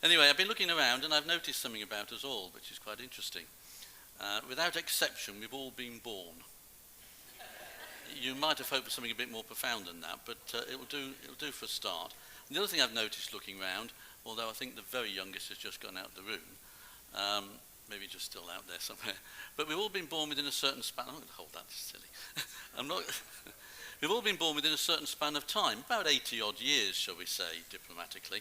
Anyway, I've been looking around and I've noticed something about us all, which is quite interesting. Without exception, we've all been born. You might have hoped for something a bit more profound than that, but it'll do for a start. And the other thing I've noticed looking around, although I think the very youngest has just gone out of the room, maybe just still out there somewhere, but we've all been born within a certain span. I'm going to hold that, silly. We've all been born within a certain span of time, about 80 odd years, shall we say, diplomatically,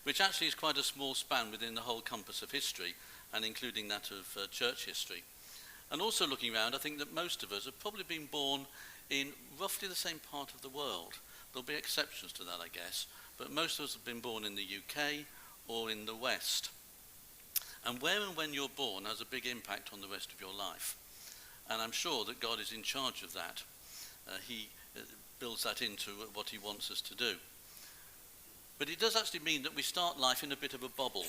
which actually is quite a small span within the whole compass of history, and including that of church history. And also looking around, I think that most of us have probably been born in roughly the same part of the world. There'll be exceptions to that, I guess, but most of us have been born in the UK or in the West. And where and when you're born has a big impact on the rest of your life. And I'm sure that God is in charge of that. He builds that into what he wants us to do. But it does actually mean that we start life in a bit of a bubble.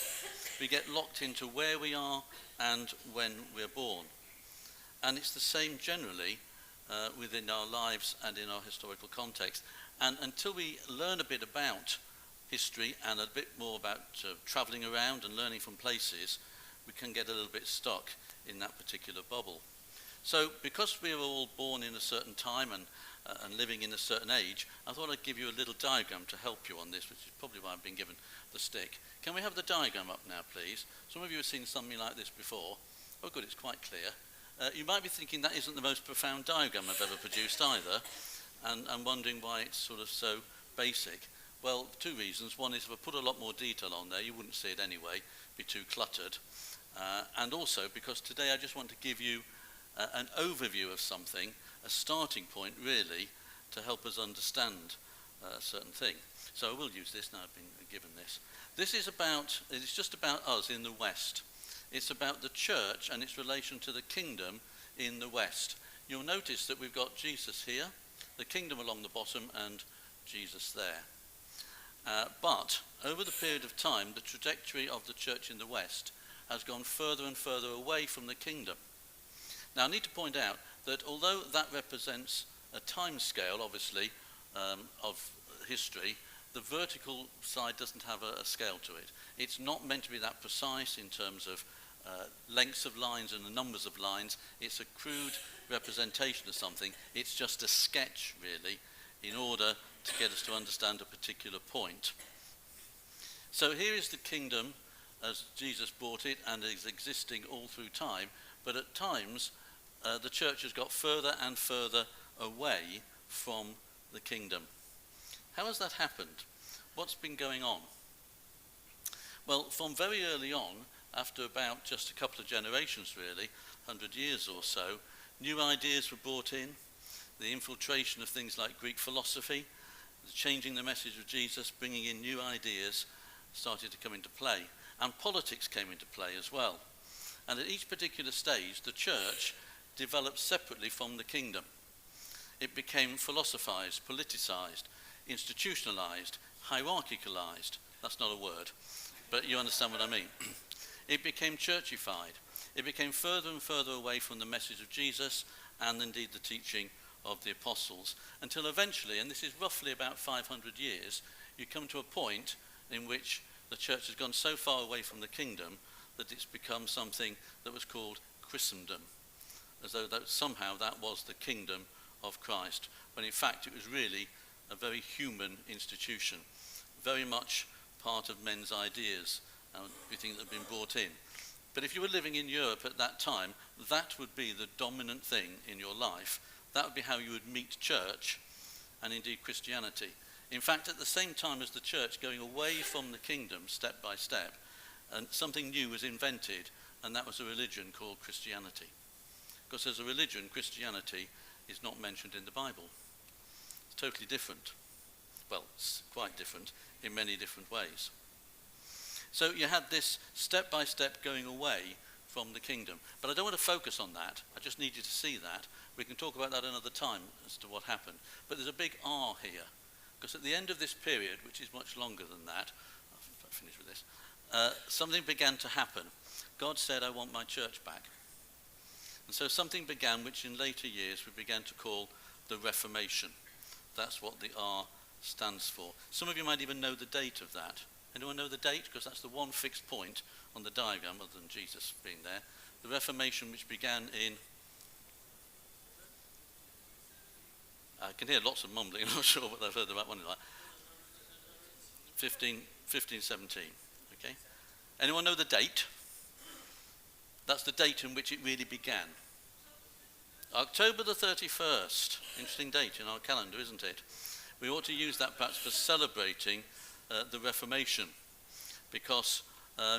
We get locked into where we are and when we're born. And it's the same generally within our lives and in our historical context. And until we learn a bit about history and a bit more about travelling around and learning from places, we can get a little bit stuck in that particular bubble. So because we were all born in a certain time and living in a certain age, I thought I'd give you a little diagram to help you on this, which is probably why I've been given the stick. Can we have the diagram up now, please? Some of you have seen something like this before. Oh good, it's quite clear. You might be thinking that isn't the most profound diagram I've ever produced either, and wondering why it's sort of so basic. Well, two reasons. One is if I put a lot more detail on there, you wouldn't see it anyway, be too cluttered. And also because today I just want to give you an overview of something, a starting point really, to help us understand a certain thing. So I will use this now I've been given this. It's just about us in the West. It's about the church and its relation to the kingdom in the West. You'll notice that we've got Jesus here, the kingdom along the bottom, and Jesus there. But over the period of time, the trajectory of the church in the West has gone further and further away from the kingdom. Now I need to point out that although that represents a time scale, obviously, of history, the vertical side doesn't have a scale to it. It's not meant to be that precise in terms of lengths of lines and the numbers of lines. It's a crude representation of something. It's just a sketch, really, in order to get us to understand a particular point. So here is the kingdom as Jesus brought it and is existing all through time, but at times the church has got further and further away from the kingdom. How has that happened? What's been going on? Well, from very early on, after about just a couple of generations really, 100 years or so, new ideas were brought in, the infiltration of things like Greek philosophy, changing the message of Jesus, bringing in new ideas started to come into play. And politics came into play as well. And at each particular stage, the church developed separately from the kingdom. It became philosophized, politicized, institutionalized, hierarchicalized. That's not a word, but you understand what I mean. It became churchified. It became further and further away from the message of Jesus and indeed the teaching of the apostles, until eventually, and this is roughly about 500 years, you come to a point in which the church has gone so far away from the kingdom that it's become something that was called Christendom, as though somehow that was the kingdom of Christ, when in fact it was really a very human institution, very much part of men's ideas and everything that had been brought in. But if you were living in Europe at that time, that would be the dominant thing in your life. That would be how you would meet church and indeed Christianity. In fact, at the same time as the church going away from the kingdom step by step, and something new was invented, and that was a religion called Christianity. Because as a religion, Christianity is not mentioned in the Bible. It's totally different. Well, it's quite different in many different ways. So you had this step by step going away from the kingdom. But I don't want to focus on that. I just need you to see that. We can talk about that another time as to what happened. But there's a big R here. Because at the end of this period, which is much longer than that, I'll finish with this, something began to happen. God said, I want my church back. And so something began which in later years we began to call the Reformation. That's what the R stands for. Some of you might even know the date of that. Anyone know the date? Because that's the one fixed point on the diagram, other than Jesus being there. The Reformation, which began in... I can hear lots of mumbling. I'm not sure what I've heard about one like 1517. Okay. Anyone know the date? That's the date in which it really began. October the 31st. Interesting date in our calendar, isn't it? We ought to use that perhaps for celebrating the Reformation, because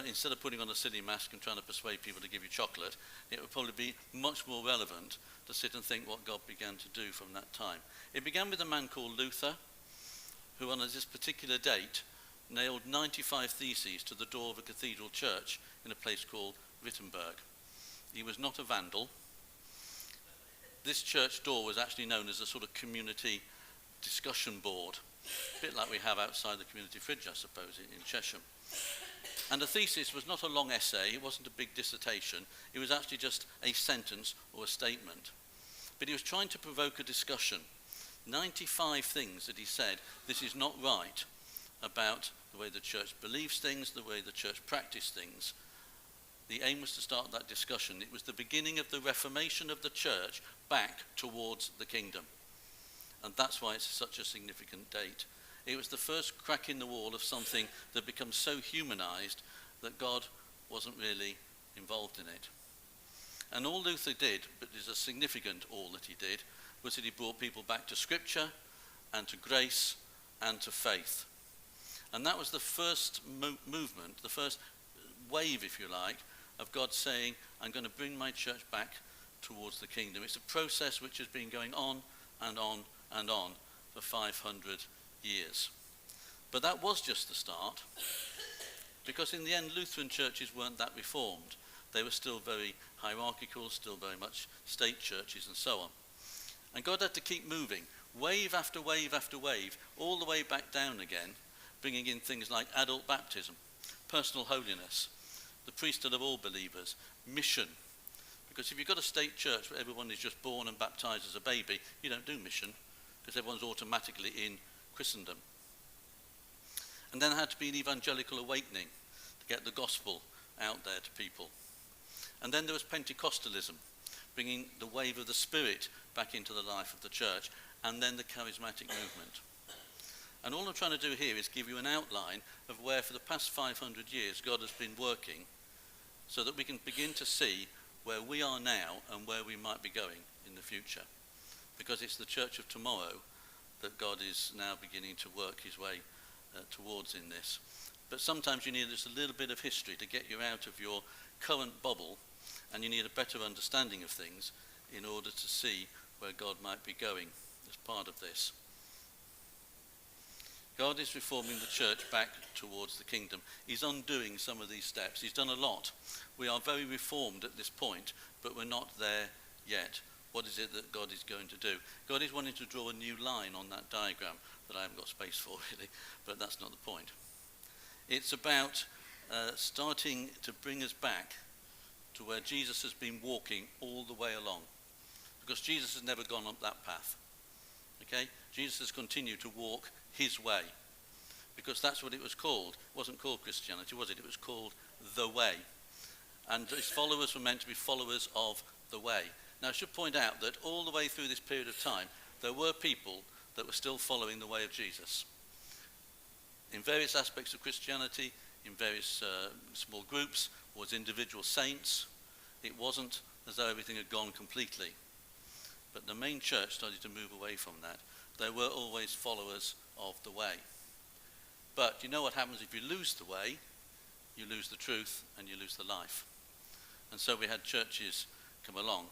instead of putting on a silly mask and trying to persuade people to give you chocolate, it would probably be much more relevant to sit and think what God began to do from that time. It began with a man called Luther, who on this particular date nailed 95 theses to the door of a cathedral church in a place called Wittenberg. He was not a vandal. This church door was actually known as a sort of community discussion board, a bit like we have outside the community fridge, I suppose, in Chesham. And the thesis was not a long essay, it wasn't a big dissertation, it was actually just a sentence or a statement. But he was trying to provoke a discussion. 95 things that he said, this is not right about the way the church believes things, the way the church practices things. The aim was to start that discussion. It was the beginning of the reformation of the church back towards the kingdom. And that's why it's such a significant date. It was the first crack in the wall of something that becomes so humanized that God wasn't really involved in it. And all Luther did, but is a significant all that he did, was that he brought people back to Scripture and to grace and to faith. And that was the first movement, the first wave, if you like, of God saying, I'm going to bring my church back towards the kingdom. It's a process which has been going on and on and on for 500 years. But that was just the start, because in the end Lutheran churches weren't that reformed. They were still very hierarchical, still very much state churches and so on. And God had to keep moving, wave after wave after wave, all the way back down again, bringing in things like adult baptism, personal holiness, the priesthood of all believers, mission. Because if you've got a state church where everyone is just born and baptized as a baby, you don't do mission, because everyone's automatically in Christendom. And then there had to be an evangelical awakening to get the gospel out there to people. And then there was Pentecostalism, bringing the wave of the Spirit back into the life of the church, and then the charismatic movement. And all I'm trying to do here is give you an outline of where for the past 500 years God has been working, so that we can begin to see where we are now and where we might be going in the future. Because it's the church of tomorrow that God is now beginning to work his way towards in this. But sometimes you need just a little bit of history to get you out of your current bubble, and you need a better understanding of things in order to see where God might be going as part of this. God is reforming the church back towards the kingdom. He's undoing some of these steps. He's done a lot. We are very reformed at this point, but we're not there yet. What is it that God is going to do? God is wanting to draw a new line on that diagram that I haven't got space for really, but that's not the point. It's about starting to bring us back to where Jesus has been walking all the way along. Because Jesus has never gone up that path. Okay? Jesus has continued to walk his way. Because that's what it was called. It wasn't called Christianity, was it? It was called the way. And his followers were meant to be followers of the way. Now I should point out that all the way through this period of time, there were people that were still following the way of Jesus. In various aspects of Christianity, in various small groups, or as individual saints. It wasn't as though everything had gone completely. But the main church started to move away from that. There were always followers of the way. But you know what happens if you lose the way? You lose the truth and you lose the life. And so we had churches come along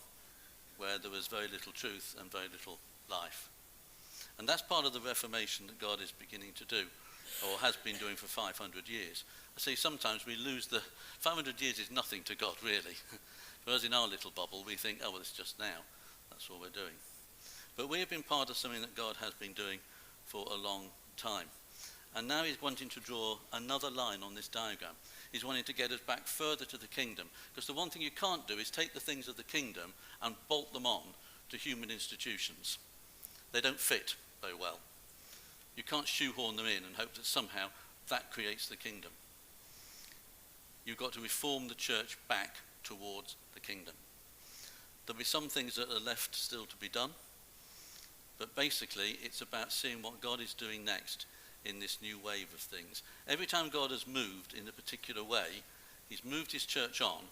where there was very little truth and very little life. And that's part of the reformation that God is beginning to do, or has been doing for 500 years. I say sometimes we lose 500 years is nothing to God really. For us in our little bubble, we think, oh well, it's just now. That's all we're doing. But we have been part of something that God has been doing for a long time. And now he's wanting to draw another line on this diagram. He's wanting to get us back further to the kingdom. Because the one thing you can't do is take the things of the kingdom and bolt them on to human institutions. They don't fit very well. You can't shoehorn them in and hope that somehow that creates the kingdom. You've got to reform the church back towards the kingdom. There'll be some things that are left still to be done, but basically it's about seeing what God is doing next in this new wave of things. Every time God has moved in a particular way, he's moved his church on,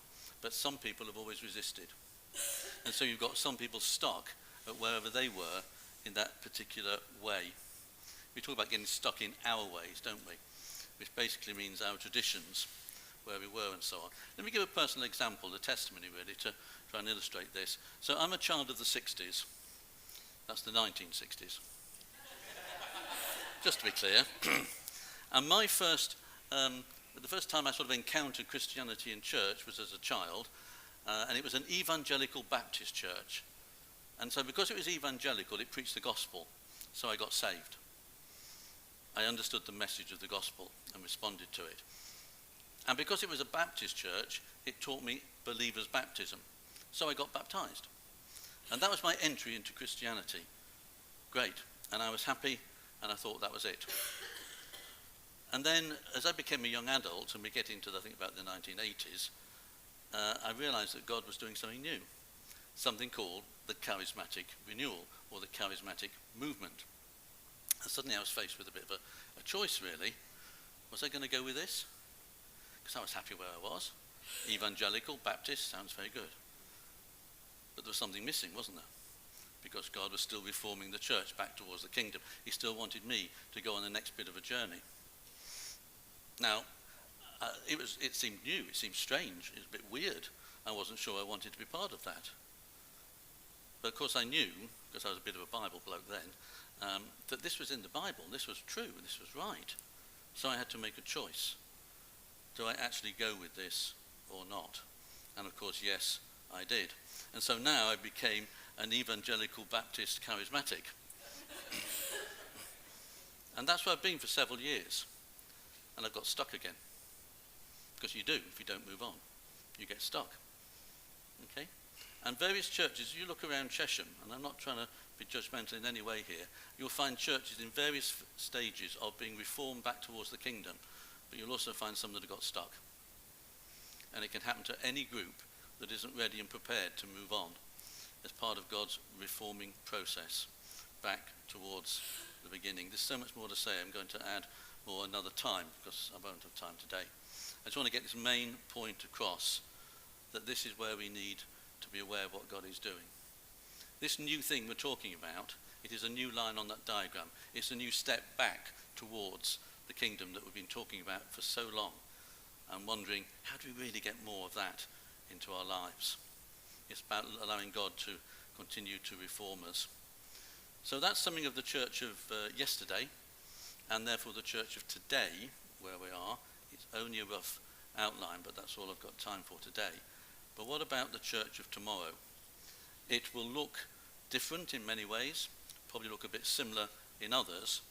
but some people have always resisted. And so you've got some people stuck at wherever they were in that particular way. We talk about getting stuck in our ways, don't we? Which basically means our traditions, where we were and so on. Let me give a personal example, a testimony really, to try and illustrate this. So I'm a child of the 60s. That's the 1960s. Just to be clear. And my the first time I sort of encountered Christianity in church was as a child, and it was an evangelical Baptist church. And so because it was evangelical, it preached the gospel, so I got saved. I understood the message of the gospel and responded to it. And because it was a Baptist church, it taught me believer's baptism. So I got baptized. And that was my entry into Christianity. Great. And I was happy, and I thought that was it. And then, as I became a young adult, and we get into, I think, about the 1980s, I realized that God was doing something new. Something called the charismatic renewal, or the charismatic movement. And suddenly I was faced with a bit of a choice, really. Was I going to go with this? Because I was happy where I was. Evangelical, Baptist, sounds very good. But there was something missing, wasn't there? Because God was still reforming the church back towards the kingdom. He still wanted me to go on the next bit of a journey. Now, it seemed new, it seemed strange, it was a bit weird. I wasn't sure I wanted to be part of that. But of course I knew, because I was a bit of a Bible bloke then, that this was in the Bible, this was true, this was right. So I had to make a choice. Do I actually go with this or not? And of course, yes, I did. And so now I became an evangelical Baptist charismatic. And that's where I've been for several years. And I've got stuck again. Because you do, if you don't move on. You get stuck. Okay? And various churches, you look around Chesham, and I'm not trying to be judgmental in any way here, you'll find churches in various stages of being reformed back towards the kingdom, but you'll also find some that have got stuck. And it can happen to any group that isn't ready and prepared to move on as part of God's reforming process back towards the beginning. There's so much more to say. I'm going to add more another time because I won't have time today. I just want to get this main point across, that this is where we need to be aware of what God is doing. This new thing we're talking about, it is a new line on that diagram. It's a new step back towards the kingdom that we've been talking about for so long, and wondering, how do we really get more of that into our lives? It's about allowing God to continue to reform us. So that's something of the church of yesterday, and therefore the church of today, where we are. It's only a rough outline, but that's all I've got time for today. But what about the church of tomorrow? It will look different in many ways, probably look a bit similar in others,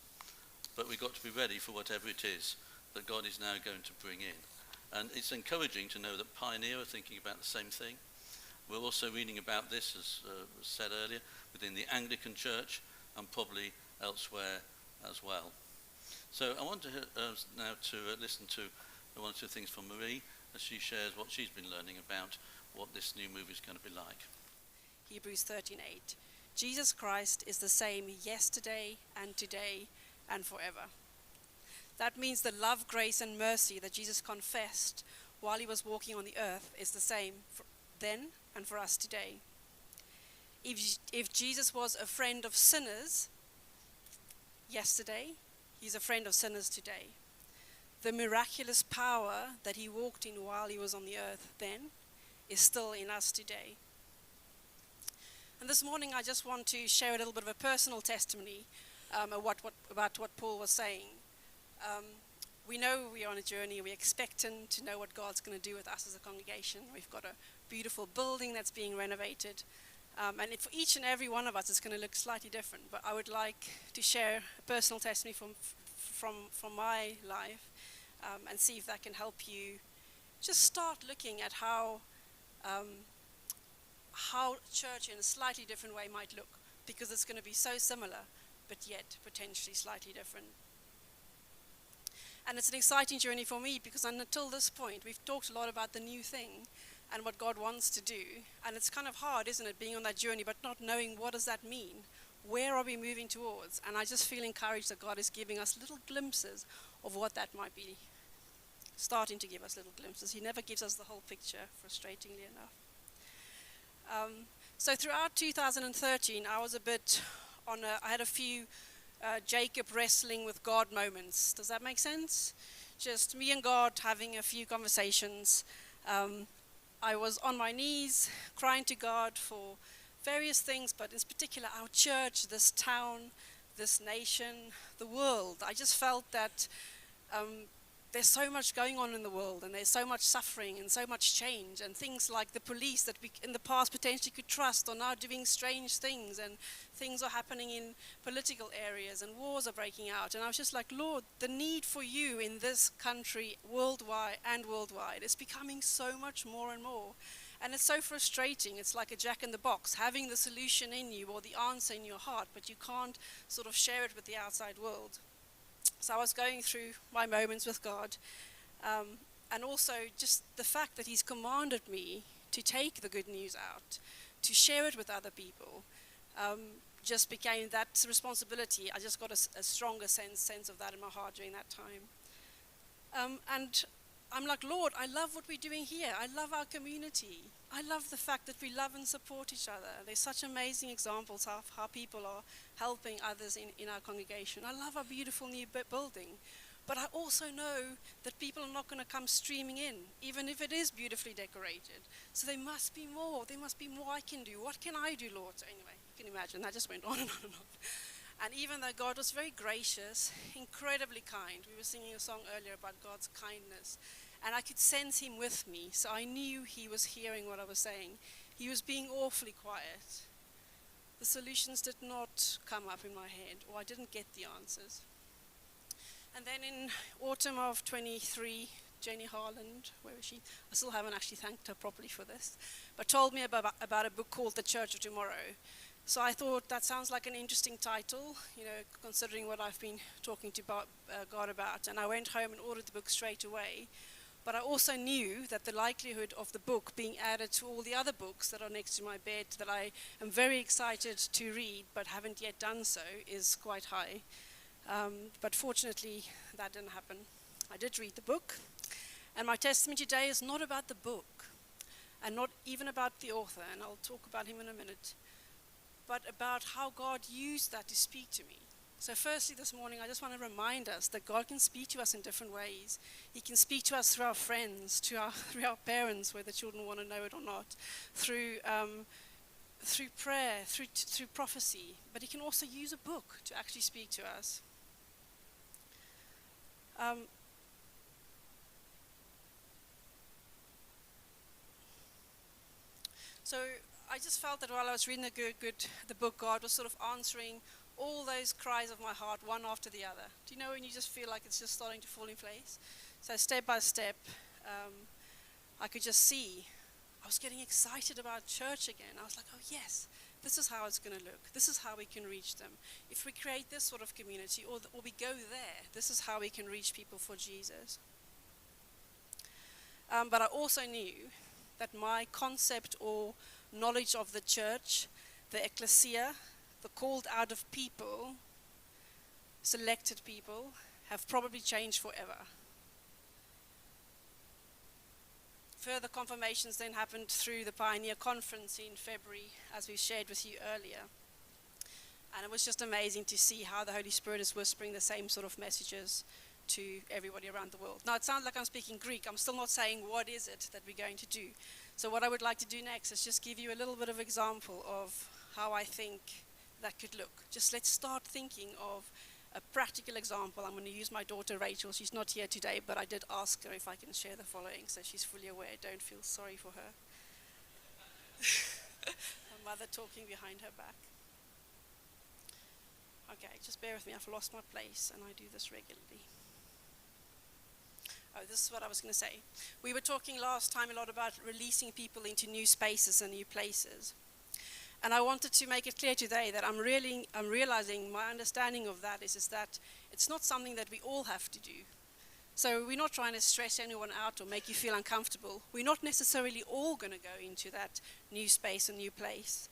but we've got to be ready for whatever it is that God is now going to bring in. And it's encouraging to know that Pioneer are thinking about the same thing. We're also reading about this, as was said earlier, within the Anglican Church and probably elsewhere as well. So I want to now to listen to one or two things from Marie as she shares what she's been learning about what this new move is going to be like. Hebrews 13:8. Jesus Christ is the same yesterday and today and forever. That means the love, grace and mercy that Jesus confessed while he was walking on the earth is the same for then and for us today. If Jesus was a friend of sinners yesterday, he's a friend of sinners today. The miraculous power that he walked in while he was on the earth then is still in us today. And this morning I just want to share a little bit of a personal testimony about what Paul was saying. We know we are on a journey, we're expectant to know what God's going to do with us as a congregation. We've got a beautiful building that's being renovated. And for each and every one of us, it's going to look slightly different. But I would like to share a personal testimony from my life and see if that can help you just start looking at how church in a slightly different way might look, because it's going to be so similar, but yet potentially slightly different. And it's an exciting journey for me because until this point, we've talked a lot about the new thing and what God wants to do. And it's kind of hard, isn't it, being on that journey, but not knowing what does that mean? Where are we moving towards? And I just feel encouraged that God is giving us little glimpses of what that might be. Starting to give us little glimpses. He never gives us the whole picture, frustratingly enough. So throughout 2013, I was a bit I had a few Jacob wrestling with God moments. Does that make sense? Just me and God having a few conversations. I was on my knees crying to God for various things, but in particular our church, this town, this nation, the world. I just felt that there's so much going on in the world, and there's so much suffering and so much change, and things like the police that we in the past potentially could trust are now doing strange things, and things are happening in political areas, and wars are breaking out. And I was just like, Lord, the need for you in this country worldwide is becoming so much more and more. And it's so frustrating. It's like a jack in the box, having the solution in you or the answer in your heart, but you can't sort of share it with the outside world. So I was going through my moments with God, and also just the fact that he's commanded me to take the good news out, to share it with other people, just became that responsibility. I just got a stronger sense of that in my heart during that time. And I'm like, Lord, I love what we're doing here. I love our community. I love the fact that we love and support each other. There's such amazing examples of how people are helping others in our congregation. I love our beautiful new building. But I also know that people are not going to come streaming in, even if it is beautifully decorated. So there must be more. There must be more I can do. What can I do, Lord? So anyway, you can imagine, that just went on and on and on. And even though God was very gracious, incredibly kind, we were singing a song earlier about God's kindness, and I could sense him with me, so I knew he was hearing what I was saying. He was being awfully quiet. The solutions did not come up in my head, or I didn't get the answers. And then in autumn of 23, Jenny Harland, where is she? I still haven't actually thanked her properly for this, but told me about a book called The Church of Tomorrow. So I thought that sounds like an interesting title, considering what I've been talking to God about. And I went home and ordered the book straight away. But I also knew that the likelihood of the book being added to all the other books that are next to my bed that I am very excited to read but haven't yet done so is quite high. But fortunately, that didn't happen. I did read the book. And my testimony today is not about the book and not even about the author, and I'll talk about him in a minute, but about how God used that to speak to me. So firstly, this morning, I just want to remind us that God can speak to us in different ways. He can speak to us through our friends, through our parents, whether children want to know it or not, through prayer, through prophecy. But he can also use a book to actually speak to us. So I just felt that while I was reading the book, God was sort of answering all those cries of my heart, one after the other. Do you know when you just feel like it's just starting to fall in place? So step by step, I could just see. I was getting excited about church again. I was like, oh yes, this is how it's going to look. This is how we can reach them. If we create this sort of community, or we go there, this is how we can reach people for Jesus. But I also knew that my concept or knowledge of the church, the ecclesia, the called out of people, selected people, have probably changed forever. Further confirmations then happened through the Pioneer Conference in February, as we shared with you earlier. And it was just amazing to see how the Holy Spirit is whispering the same sort of messages to everybody around the world. Now, it sounds like I'm speaking Greek. I'm still not saying what is it that we're going to do. So what I would like to do next is just give you a little bit of example of how I think that could look. Just let's start thinking of a practical example. I'm going to use my daughter Rachel. She's not here today, but I did ask her if I can share the following, so she's fully aware. Don't feel sorry for her. Her mother talking behind her back. Okay, just bear with me. I've lost my place, and I do this regularly. Oh, this is what I was going to say. We were talking last time a lot about releasing people into new spaces and new places. And I wanted to make it clear today that I'm realizing my understanding of that is that it's not something that we all have to do. So we're not trying to stress anyone out or make you feel uncomfortable. We're not necessarily all going to go into that new space and new place.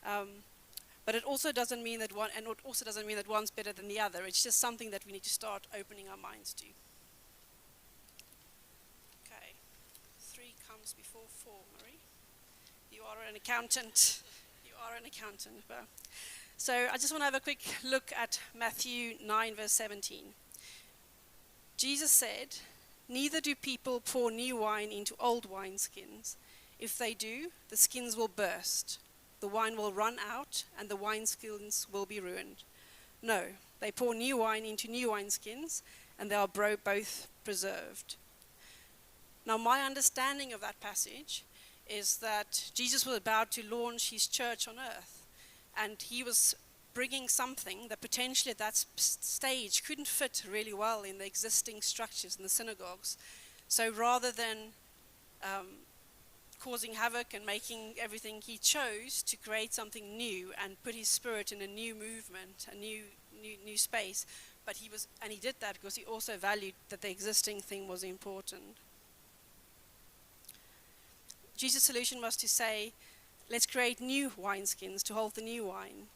But it also doesn't mean that one's better than the other. It's just something that we need to start opening our minds to. Okay, 3 comes before 4, Marie. You are an accountant. You are an accountant. So I just want to have a quick look at Matthew 9, verse 17. Jesus said, "Neither do people pour new wine into old wineskins. If they do, the skins will burst. The wine will run out, and the wineskins will be ruined. No, they pour new wine into new wineskins, and they are both preserved." Now, my understanding of that passage is that Jesus was about to launch his church on earth, and he was bringing something that potentially at that stage couldn't fit really well in the existing structures in the synagogues. So rather than causing havoc and making everything, he chose to create something new and put his spirit in a new movement, a new space. But he did that because he also valued that the existing thing was important. Jesus' solution was to say, let's create new wineskins to hold the new wine,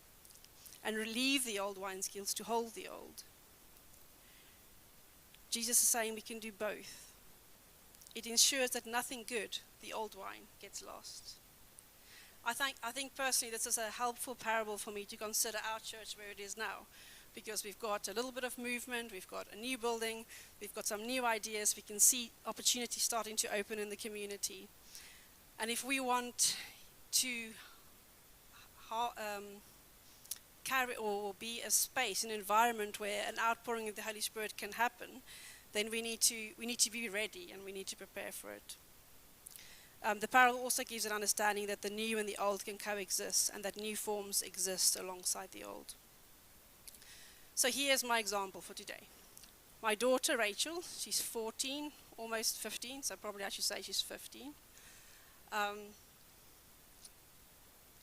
and relieve the old wineskins to hold the old. Jesus is saying we can do both. It ensures that nothing good, the old wine, gets lost. I think personally this is a helpful parable for me to consider our church where it is now, because we've got a little bit of movement, we've got a new building, we've got some new ideas, we can see opportunities starting to open in the community. And if we want to carry or be a space, an environment where an outpouring of the Holy Spirit can happen, then we need to be ready and we need to prepare for it. The parable also gives an understanding that the new and the old can coexist, and that new forms exist alongside the old. So here's my example for today. My daughter Rachel, she's 14, almost 15, so probably I should say she's 15.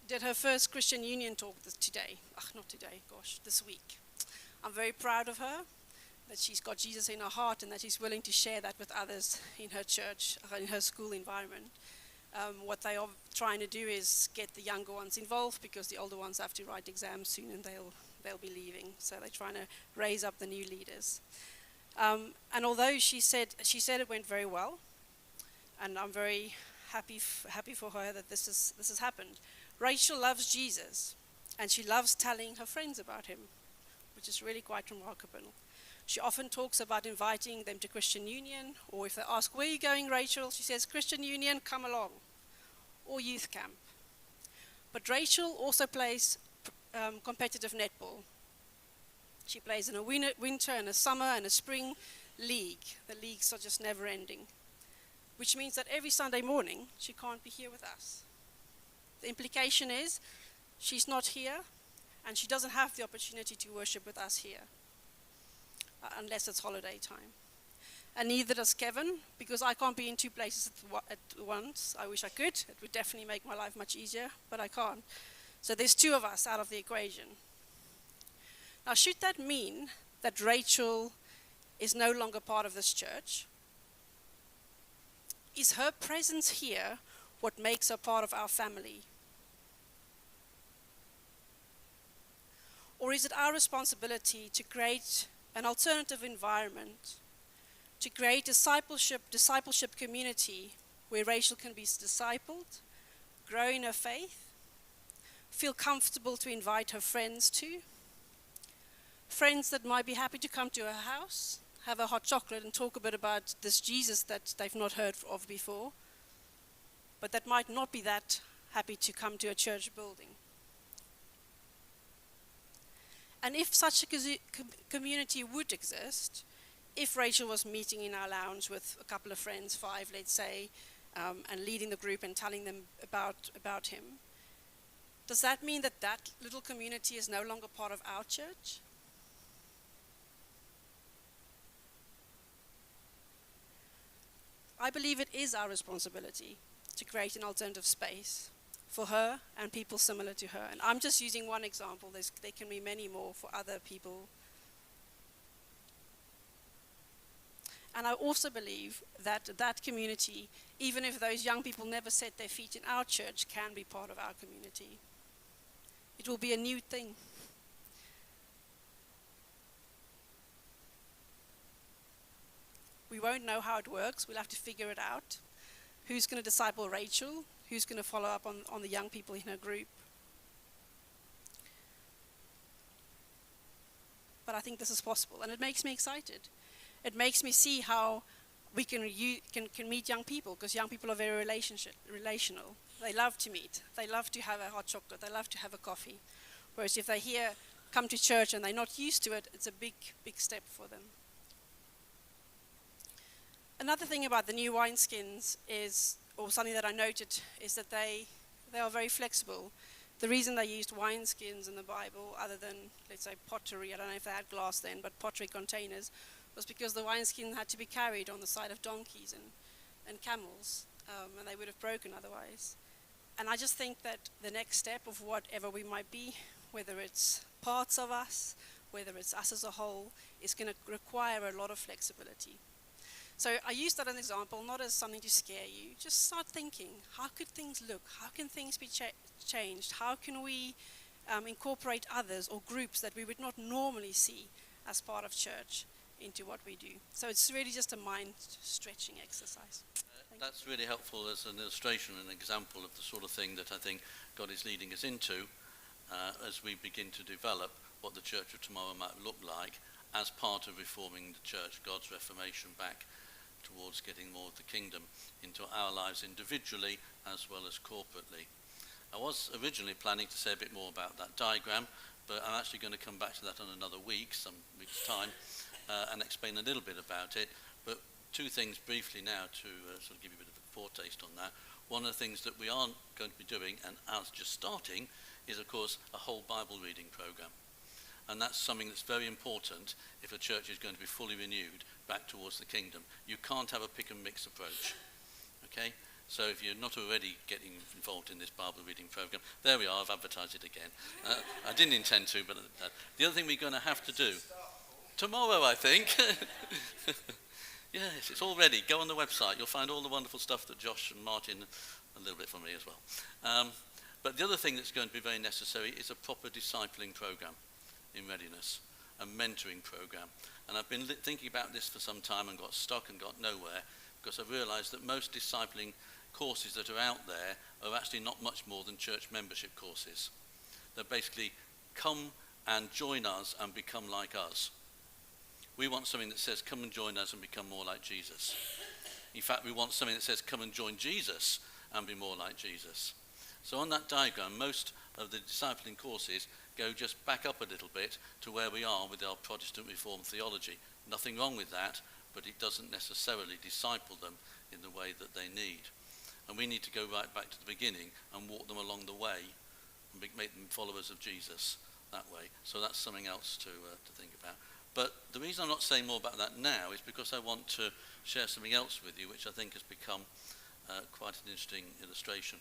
Did her first Christian Union talk this week. I'm very proud of her, that she's got Jesus in her heart and that she's willing to share that with others in her church, in her school environment. What they are trying to do is get the younger ones involved, because the older ones have to write exams soon and they'll be leaving. So they're trying to raise up the new leaders. And although she said it went very well, and I'm very happy for her that this has happened. Rachel loves Jesus, and she loves telling her friends about him, which is really quite remarkable. She often talks about inviting them to Christian Union, or if they ask, "Where are you going, Rachel?" she says, "Christian Union, come along," or youth camp. But Rachel also plays competitive netball. She plays in a winter and a summer and a spring league. The leagues are just never ending, which means that every Sunday morning she can't be here with us. The implication is she's not here, and she doesn't have the opportunity to worship with us here, unless it's holiday time. And neither does Kevin, because I can't be in 2 places at once. I wish I could. It would definitely make my life much easier, but I can't. So there's 2 of us out of the equation. Now, should that mean that Rachel is no longer part of this church? Is her presence here what makes her part of our family? Or is it our responsibility to create an alternative environment, to create discipleship community where Rachel can be discipled, grow in her faith, feel comfortable to invite her friends to, friends that might be happy to come to her house, have a hot chocolate and talk a bit about this Jesus that they've not heard of before, but that might not be that happy to come to a church building. And if such a community would exist, if Rachel was meeting in our lounge with a couple of friends, 5 let's say, and leading the group and telling them about him, does that mean that that little community is no longer part of our church? I believe it is our responsibility to create an alternative space for her and people similar to her. And I'm just using one example. There can be many more for other people. And I also believe that that community, even if those young people never set their feet in our church, can be part of our community. It will be a new thing. We won't know how it works. We'll have to figure it out. Who's going to disciple Rachel? Who's going to follow up on the young people in her group? But I think this is possible, and it makes me excited. It makes me see how we can meet young people, because young people are very relational. They love to meet. They love to have a hot chocolate. They love to have a coffee. Whereas if they come to church and they're not used to it, it's a big, big step for them. Another thing about the new wineskins or something that I noted, is that they are very flexible. The reason they used wineskins in the Bible, other than, let's say, pottery, I don't know if they had glass then, but pottery containers, was because the wineskin had to be carried on the side of donkeys and camels, and they would have broken otherwise. And I just think that the next step of whatever we might be, whether it's parts of us, whether it's us as a whole, is going to require a lot of flexibility. So I use that as an example, not as something to scare you. Just start thinking, how could things look? How can things be changed? How can we incorporate others or groups that we would not normally see as part of church into what we do? So it's really just a mind-stretching exercise. That's really helpful as an illustration and example of the sort of thing that I think God is leading us into as we begin to develop what the church of tomorrow might look like as part of reforming the church, God's reformation back towards getting more of the kingdom into our lives individually as well as corporately. I was originally planning to say a bit more about that diagram, but I'm actually going to come back to that on another week, some week's time, and explain a little bit about it. But two things briefly now to sort of give you a bit of a foretaste on that. One of the things that we aren't going to be doing, and ours just starting, is of course a whole Bible reading program. And that's something that's very important if a church is going to be fully renewed back towards the kingdom. You can't have a pick and mix approach. Okay? So if you're not already getting involved in this Bible reading program, there we are, I've advertised it again. I didn't intend to, but the other thing we're going to have to do, tomorrow I think, yes, it's all ready. Go on the website. You'll find all the wonderful stuff that Josh and Martin, a little bit from me as well. But the other thing that's going to be very necessary is a proper discipling program in readiness, a mentoring program. And I've been thinking about this for some time and got stuck and got nowhere, because I've realized that most discipling courses that are out there are actually not much more than church membership courses. They're basically come and join us and become like us. We want something that says come and join us and become more like Jesus. In fact, we want something that says come and join Jesus and be more like Jesus. So on that diagram, most of the discipling courses go just back up a little bit to where we are with our Protestant Reformed theology. Nothing wrong with that, but it doesn't necessarily disciple them in the way that they need. And we need to go right back to the beginning and walk them along the way and make them followers of Jesus that way. So that's something else to think about. But the reason I'm not saying more about that now is because I want to share something else with you, which I think has become quite an interesting illustration.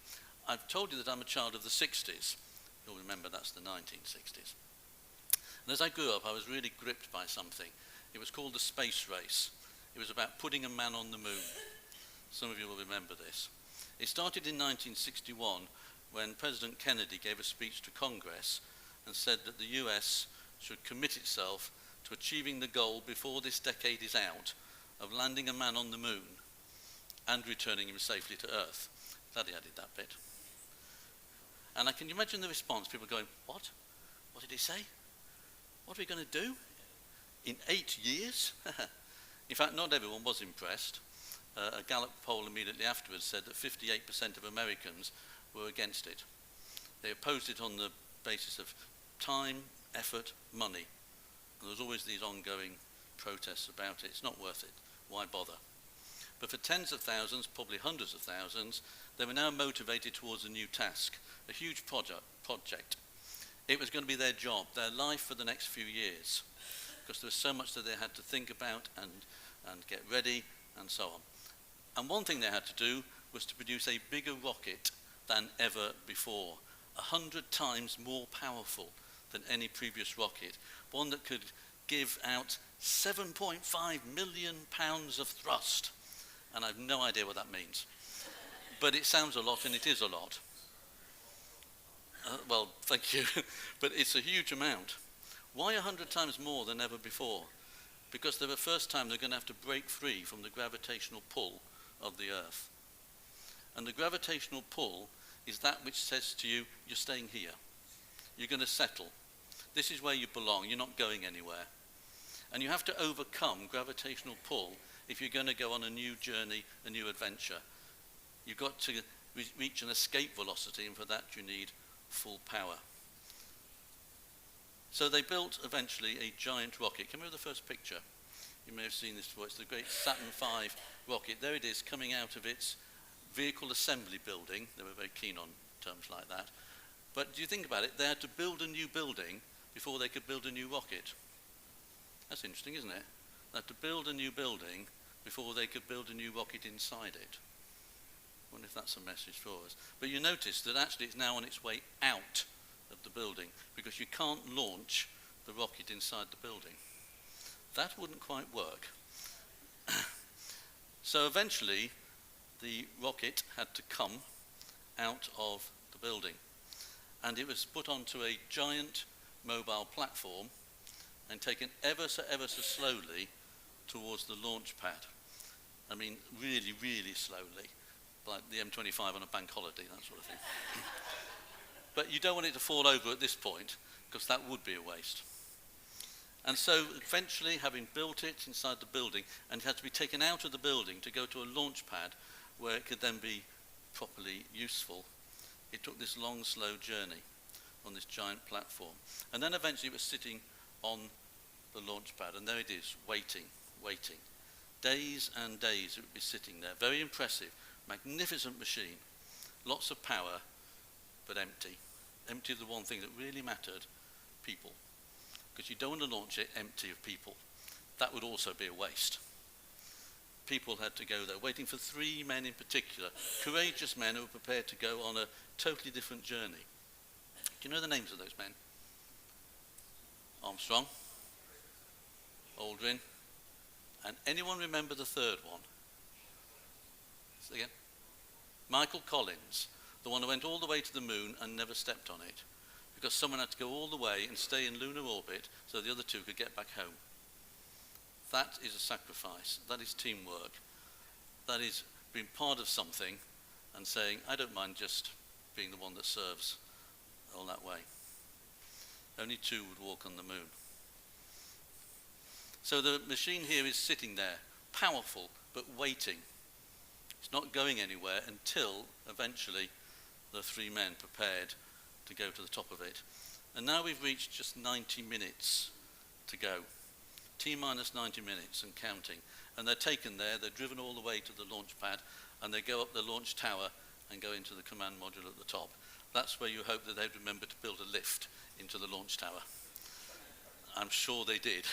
I've told you that I'm a child of the 60s. You'll remember that's the 1960s. And as I grew up, I was really gripped by something. It was called the space race. It was about putting a man on the moon. Some of you will remember this. It started in 1961 when President Kennedy gave a speech to Congress and said that the US should commit itself to achieving the goal before this decade is out of landing a man on the moon and returning him safely to Earth. Glad he added that bit. And I can imagine the response, people going, what? What did he say? What are we going to do? In 8 years? In fact, not everyone was impressed. A Gallup poll immediately afterwards said that 58% of Americans were against it. They opposed it on the basis of time, effort, money. And there was always these ongoing protests about it. It's not worth it. Why bother? But for tens of thousands, probably hundreds of thousands, they were now motivated towards a new task, a huge project. It was going to be their job, their life for the next few years, because there was so much that they had to think about and get ready and so on. And one thing they had to do was to produce a bigger rocket than ever before, 100 times more powerful than any previous rocket, one that could give out 7.5 million pounds of thrust. And I have no idea what that means. But it sounds a lot, and it is a lot. Well, thank you. But it's a huge amount. Why 100 times more than ever before? Because for the first time they're going to have to break free from the gravitational pull of the Earth. And the gravitational pull is that which says to you, you're staying here. You're going to settle. This is where you belong. You're not going anywhere. And you have to overcome gravitational pull if you're going to go on a new journey, a new adventure. You've got to reach an escape velocity, and for that you need full power. So they built eventually a giant rocket. Can we have the first picture? You may have seen this before. It's the great Saturn V rocket. There it is, coming out of its vehicle assembly building. They were very keen on terms like that. But do you think about it? They had to build a new building before they could build a new rocket. That's interesting, isn't it? They had to build a new building before they could build a new rocket inside it. I wonder if that's a message for us. But you notice that actually it's now on its way out of the building, because you can't launch the rocket inside the building. That wouldn't quite work. So eventually the rocket had to come out of the building, and it was put onto a giant mobile platform and taken ever so slowly towards the launch pad. I mean, really, really slowly, like the M25 on a bank holiday, that sort of thing. But you don't want it to fall over at this point, because that would be a waste. And so eventually, having built it inside the building, and it had to be taken out of the building to go to a launch pad where it could then be properly useful, it took this long, slow journey on this giant platform. And then eventually it was sitting on the launch pad, and there it is, waiting. Days and days it would be sitting there. Very impressive, magnificent machine, lots of power, but empty. Empty of the one thing that really mattered, people. Because you don't want to launch it empty of people. That would also be a waste. People had to go there, waiting for 3 men in particular, courageous men who were prepared to go on a totally different journey. Do you know the names of those men? Armstrong, Aldrin, and anyone remember the third one? Say again? Michael Collins, the one who went all the way to the moon and never stepped on it, because someone had to go all the way and stay in lunar orbit so the other 2 could get back home. That is a sacrifice. That is teamwork. That is being part of something and saying, I don't mind just being the one that serves all that way. Only 2 would walk on the moon. So the machine here is sitting there, powerful, but waiting. It's not going anywhere until eventually the 3 men prepared to go to the top of it. And now we've reached just 90 minutes to go. T-minus 90 minutes and counting. And they're taken there, they're driven all the way to the launch pad, and they go up the launch tower and go into the command module at the top. That's where you hope that they'd remember to build a lift into the launch tower. I'm sure they did,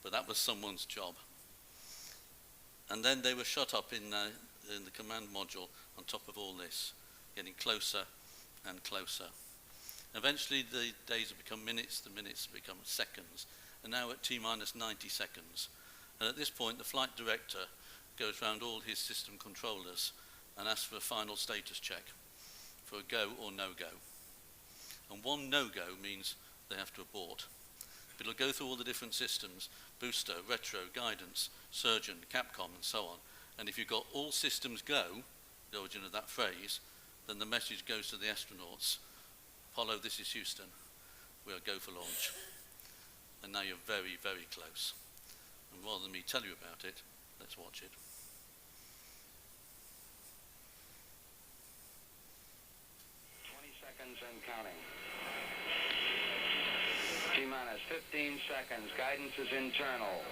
but that was someone's job. And then they were shot up in the command module on top of all this, getting closer and closer. Eventually the days have become minutes, the minutes have become seconds, and now at T-minus 90 seconds. And at this point the flight director goes round all his system controllers and asks for a final status check for a go or no-go. And one no-go means they have to abort. But it'll go through all the different systems, booster, retro, guidance, surgeon, Capcom, and so on. And if you've got all systems go, the origin of that phrase, then the message goes to the astronauts. Apollo, this is Houston. We are go for launch. And now you're very, very close. And rather than me tell you about it, let's watch it. Seconds and counting. T-minus 15 seconds. Guidance is internal.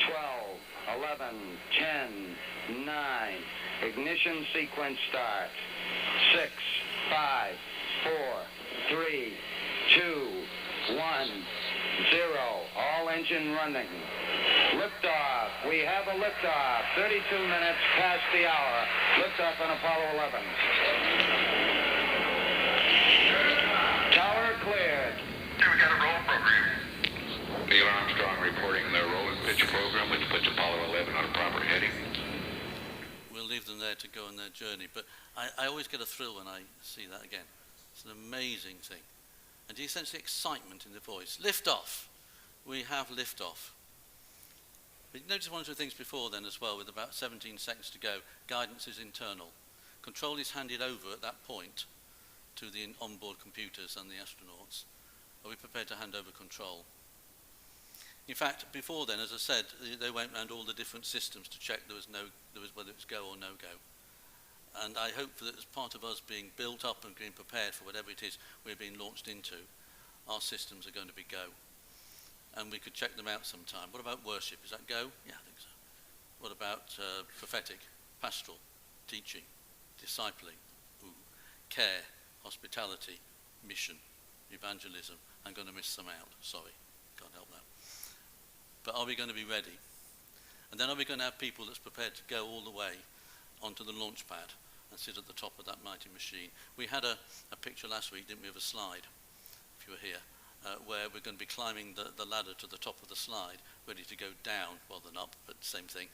12, 11, 10, 9. Ignition sequence start. 6, 5, 4, 3, 2, 1, 0. All engine running. Liftoff. We have a liftoff. 32 minutes past the hour. Liftoff on Apollo 11. Tower cleared. We got a roll program. Neil Armstrong. Armstrong reporting the roll and pitch program, which puts Apollo 11 on a proper heading. We'll leave them there to go on their journey, but I always get a thrill when I see that again. It's an amazing thing. And you sense the excitement in the voice. Lift off. We have lift off. But you notice one or two things before then as well, with about 17 seconds to go. Guidance is internal. Control is handed over at that point to the onboard computers and the astronauts. Are we prepared to hand over control? In fact, before then, as I said, they went around all the different systems to check whether it was go or no go. And I hope that as part of us being built up and being prepared for whatever it is we're being launched into, our systems are going to be go. And we could check them out sometime. What about worship? Is that go? Yeah, I think so. What about prophetic, pastoral, teaching, discipling, care, hospitality, mission, evangelism? I'm going to miss some out. Sorry, can't help that. But are we going to be ready? And then are we going to have people that's prepared to go all the way onto the launch pad and sit at the top of that mighty machine? We had a picture last week, didn't we, of a slide, if you were here, where we're going to be climbing the ladder to the top of the slide, ready to go down, well then up, but same thing,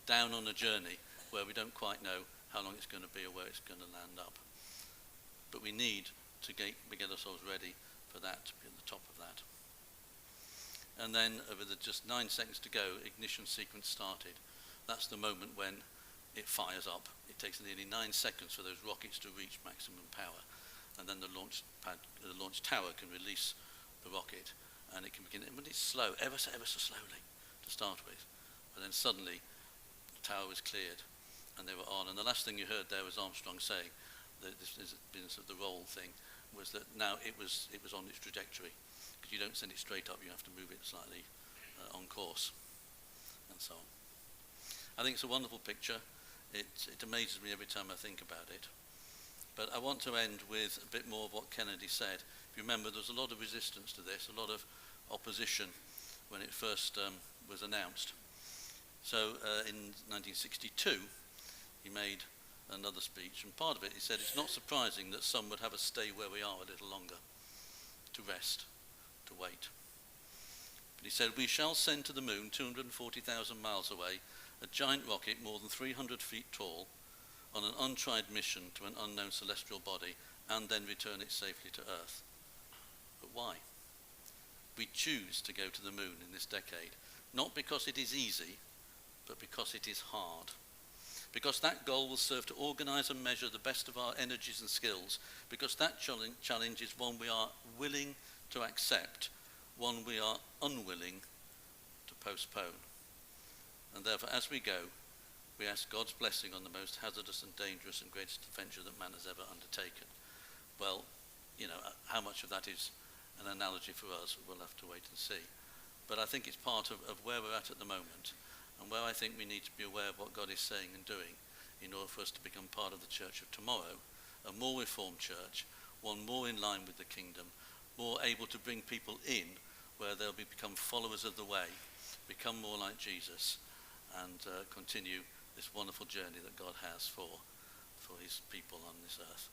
down on a journey where we don't quite know how long it's going to be or where it's going to land up. But we need to get ourselves ready for that, to be at the top of that. And then, with just 9 seconds to go, ignition sequence started. That's the moment when it fires up. It takes nearly 9 seconds for those rockets to reach maximum power. And then the launch tower can release the rocket, and it can begin, but it's slow, ever so slowly to start with. But then suddenly, the tower was cleared, and they were on. And the last thing you heard there was Armstrong saying, that this is the roll thing, was that now it was on its trajectory. Because you don't send it straight up, you have to move it slightly on course, and so on. I think it's a wonderful picture. It amazes me every time I think about it. But I want to end with a bit more of what Kennedy said. If you remember, there was a lot of resistance to this, a lot of opposition when it first was announced. So in 1962, he made another speech, and part of it, he said, it's not surprising that some would have us stay where we are a little longer, to rest, to wait. But he said, we shall send to the moon, 240,000 miles away, a giant rocket more than 300 feet tall, on an untried mission to an unknown celestial body, and then return it safely to Earth. But why? We choose to go to the moon in this decade, not because it is easy, but because it is hard. Because that goal will serve to organize and measure the best of our energies and skills, because that challenge is one we are willing to accept, one we are unwilling to postpone. And therefore, as we go, we ask God's blessing on the most hazardous and dangerous and greatest adventure that man has ever undertaken. Well, how much of that is an analogy for us, we'll have to wait and see. But I think it's part of where we're at the moment, and where I think we need to be aware of what God is saying and doing in order for us to become part of the church of tomorrow, a more reformed church, one more in line with the kingdom, more able to bring people in where they'll become followers of the way, become more like Jesus, and continue this wonderful journey that God has for his people on this earth.